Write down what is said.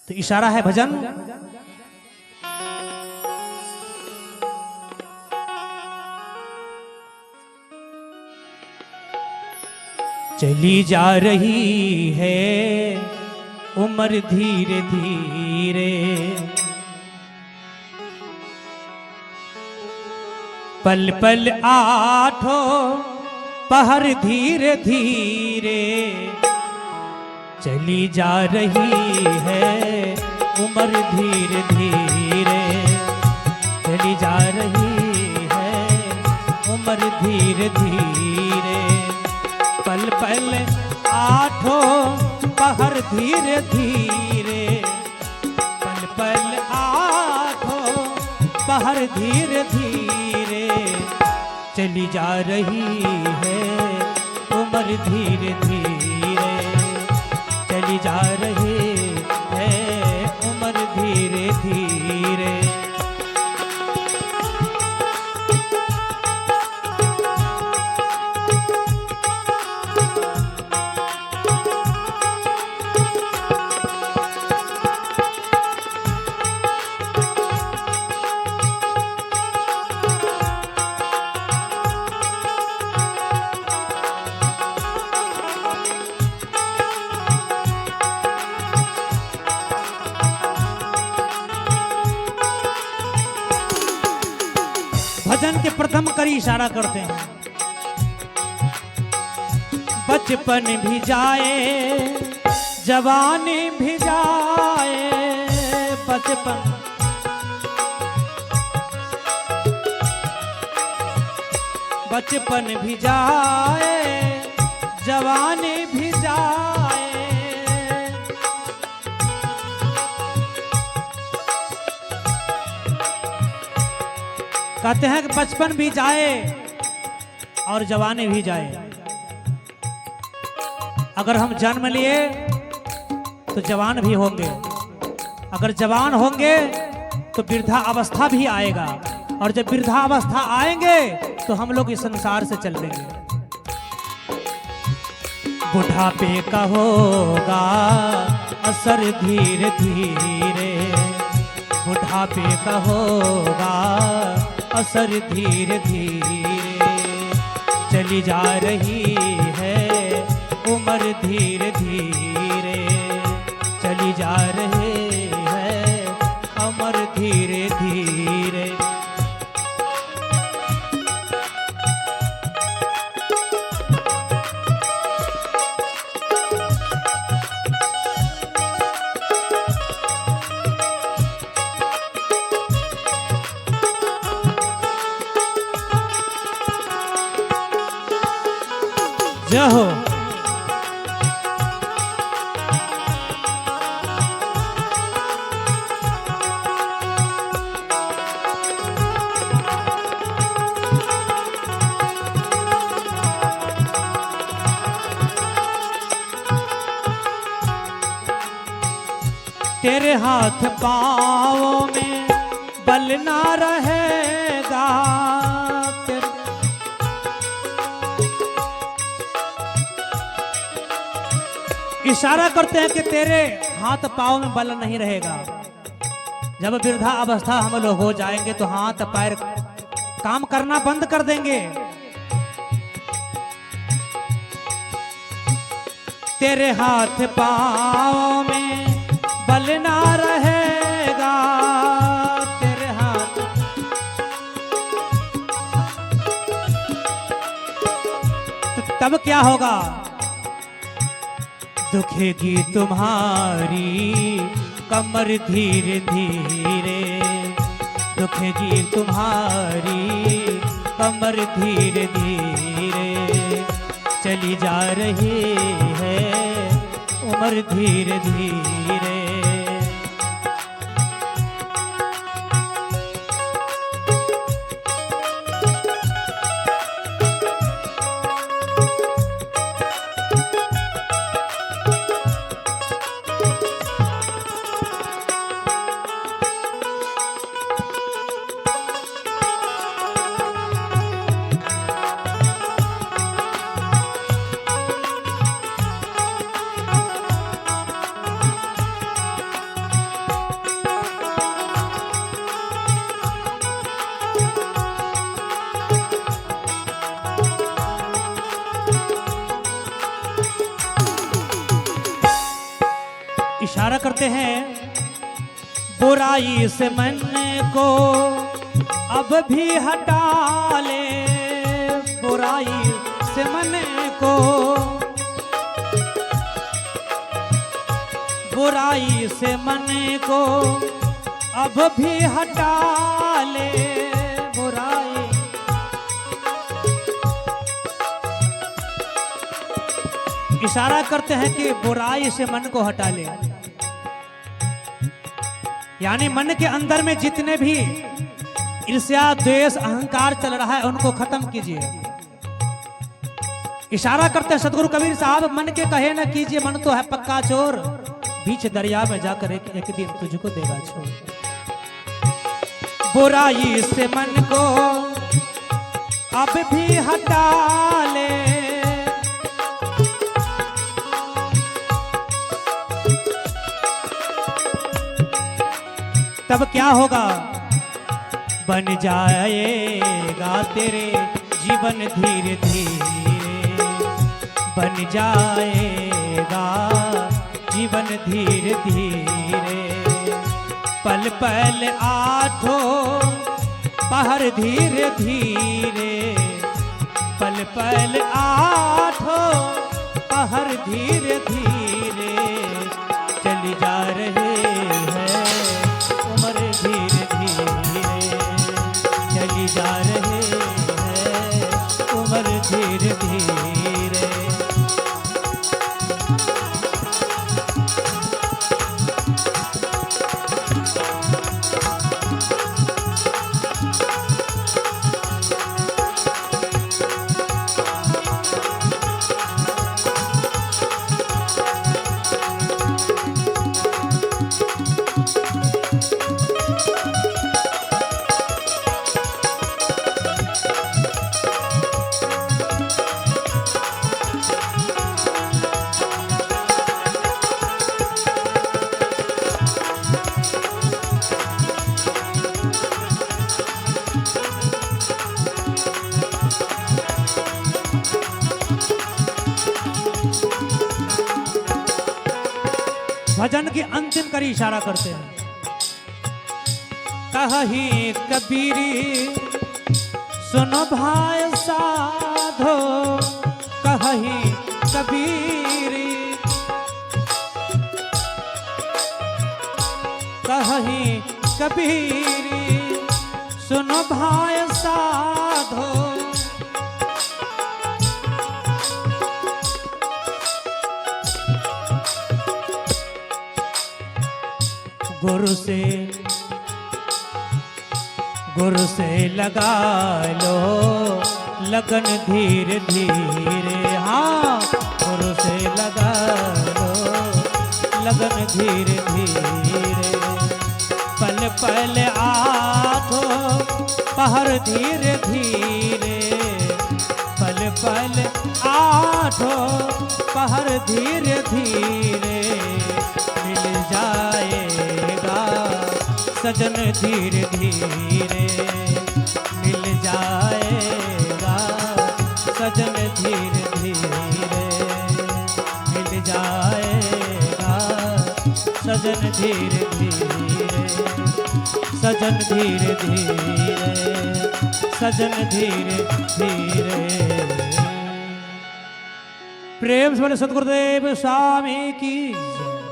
तो इशारा है भजन। चली जा रही है उम्र धीरे धीरे, पल पल आठों पहर धीरे धीरे, चली जा रही है उम्र धीरे धीरे, चली जा रही है उम्र धीरे धीरे, पल पल आठों पहर धीरे धीरे, पल पल आठों पहर धीरे धीरे, चली जा रही है उम्र धीरे धीरे, चली जा रही है उम्र धीरे धीरे। भजन के प्रथम करी इशारा करते हैं। बचपन भी जाए जवानी भी जाए, बचपन बचपन भी जाए जवानी भी जाए, कहते हैं कि बचपन भी जाए और जवानी भी जाए। अगर हम जन्म लिए तो जवान भी होंगे, अगर जवान होंगे तो वृद्धा अवस्था भी आएगा, और जब वृद्धा अवस्था आएंगे तो हम लोग इस संसार से चल देंगे। बुढ़ापे का होगा असर धीरे धीरे, बुढ़ापे का होगा असर धीरे धीरे, चली जा रही है उम्र धीरे धीरे, चली जा रही है उम्र धीरे धीरे। जय हो। तेरे हाथ पाँव में बल ना रहेगा, इशारा करते हैं कि तेरे हाथ पाँव में बल नहीं रहेगा। जब वृद्धा अवस्था हम लोग हो जाएंगे तो हाथ पैर काम करना बंद कर देंगे। तेरे हाथ पाँव में बल ना रहेगा, तेरे हाथ तो तब क्या होगा? दुखेगी तुम्हारी कमर धीरे धीरे, दुखेगी तुम्हारी कमर धीरे धीरे, चली जा रही है उम्र धीरे धीरे। इशारा करते हैं, बुराई से मन को अब भी हटा ले, बुराई से मन को, बुराई से मन को अब भी हटा ले, बुराई। इशारा करते हैं कि बुराई से मन को हटा ले, यानी मन के अंदर में जितने भी ईर्ष्या, द्वेष, अहंकार चल रहा है उनको खत्म कीजिए। इशारा करते हैं सदगुरु कबीर साहब, मन के कहे न कीजिए, मन तो है पक्का चोर, बीच दरिया में जाकर एक दिन तुझको देगा छोड़। बुराई से मन को अब भी हटा ले, तब क्या होगा, बन जाएगा तेरे जीवन धीरे धीरे, बन जाएगा जीवन धीरे धीरे, पल पल आठों पहर धीरे धीरे, पल पल आठों पहर धीरे धीरे, चली जा रहे हैं उम्र धीरे धीरे, चली जा रहे हैं उम्र धीरे धीरे। भजन की अंतिम करी इशारा करते हैं, कहीं कबीरी सुनो भाई साधो, कहीं कबीरी, कहीं कबीरी सुनो भाई साधो, गुरु से लगा लो लगन धीरे धीरे, हाँ गुरु से लगा लो लगन धीरे धीरे, पल पल आठों पहर धीरे धीरे, पल पल आठों पहर धीरे धीरे, मिल जाएगा सजन धीरे धीरे, मिल जाएगा सजन धीरे धीरे, मिल जाएगा सजन धीरे धीरे, सजन धीरे धीरे, सजन धीरे धीरे। प्रेम से बोले सतगुरुदेव स्वामी की जय।